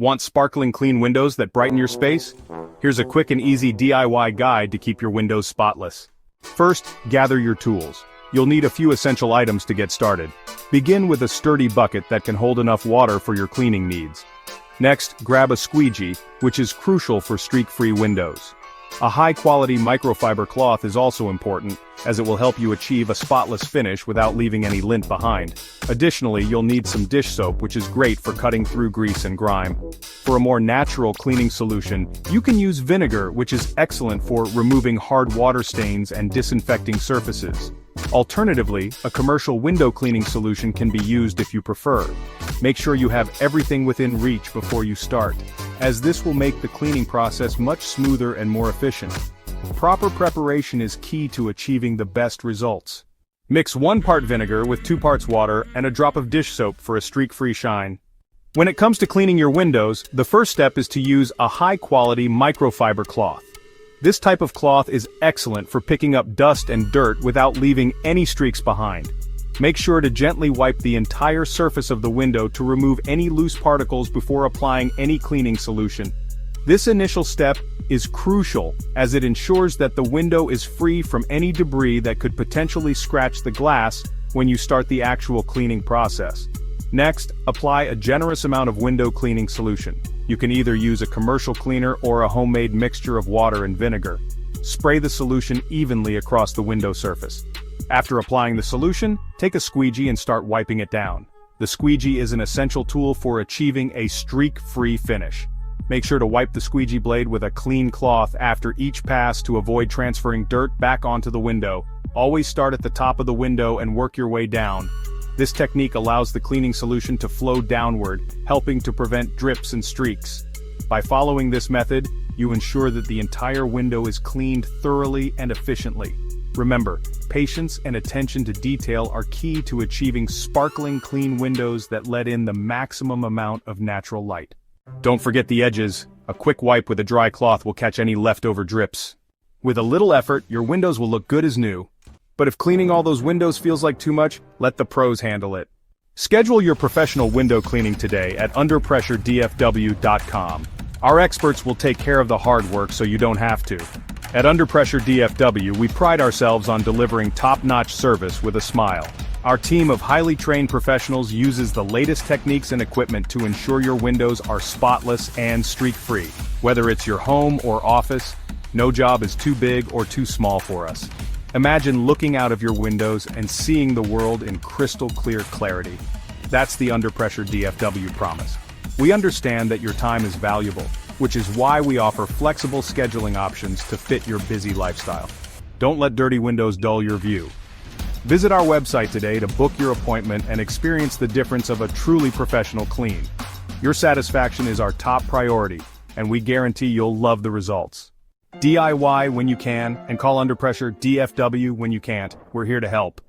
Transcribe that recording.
Want sparkling clean windows that brighten your space? Here's a quick and easy DIY guide to keep your windows spotless. First, gather your tools. You'll need a few essential items to get started. Begin with a sturdy bucket that can hold enough water for your cleaning needs. Next, grab a squeegee, which is crucial for streak-free windows. A high-quality microfiber cloth is also important, as it will help you achieve a spotless finish without leaving any lint behind. Additionally, you'll need some dish soap, which is great for cutting through grease and grime. For a more natural cleaning solution, you can use vinegar, which is excellent for removing hard water stains and disinfecting surfaces. Alternatively, a commercial window cleaning solution can be used if you prefer. Make sure you have everything within reach before you start, as this will make the cleaning process much smoother and more efficient. Proper preparation is key to achieving the best results. Mix 1 part vinegar with 2 parts water and a drop of dish soap for a streak-free shine. When it comes to cleaning your windows, the first step is to use a high-quality microfiber cloth. This type of cloth is excellent for picking up dust and dirt without leaving any streaks behind. Make sure to gently wipe the entire surface of the window to remove any loose particles before applying any cleaning solution. This initial step is crucial, as it ensures that the window is free from any debris that could potentially scratch the glass when you start the actual cleaning process. Next, apply a generous amount of window cleaning solution. You can either use a commercial cleaner or a homemade mixture of water and vinegar. Spray the solution evenly across the window surface. After applying the solution, take a squeegee and start wiping it down. The squeegee is an essential tool for achieving a streak-free finish. Make sure to wipe the squeegee blade with a clean cloth after each pass to avoid transferring dirt back onto the window. Always start at the top of the window and work your way down. This technique allows the cleaning solution to flow downward, helping to prevent drips and streaks. By following this method, you ensure that the entire window is cleaned thoroughly and efficiently. Remember, patience and attention to detail are key to achieving sparkling clean windows that let in the maximum amount of natural light. Don't forget the edges. A quick wipe with a dry cloth will catch any leftover drips. With a little effort, your windows will look good as new. But if cleaning all those windows feels like too much, let the pros handle it. Schedule your professional window cleaning today at underpressuredfw.com. Our experts will take care of the hard work so you don't have to. At Under Pressure DFW, we pride ourselves on delivering top-notch service with a smile. Our team of highly trained professionals uses the latest techniques and equipment to ensure your windows are spotless and streak-free. Whether it's your home or office, no job is too big or too small for us. Imagine looking out of your windows and seeing the world in crystal-clear clarity. That's the Under Pressure DFW promise. We understand that your time is valuable, which is why we offer flexible scheduling options to fit your busy lifestyle. Don't let dirty windows dull your view. Visit our website today to book your appointment and experience the difference of a truly professional clean. Your satisfaction is our top priority, and we guarantee you'll love the results. DIY when you can, and call Under Pressure DFW when you can't. We're here to help.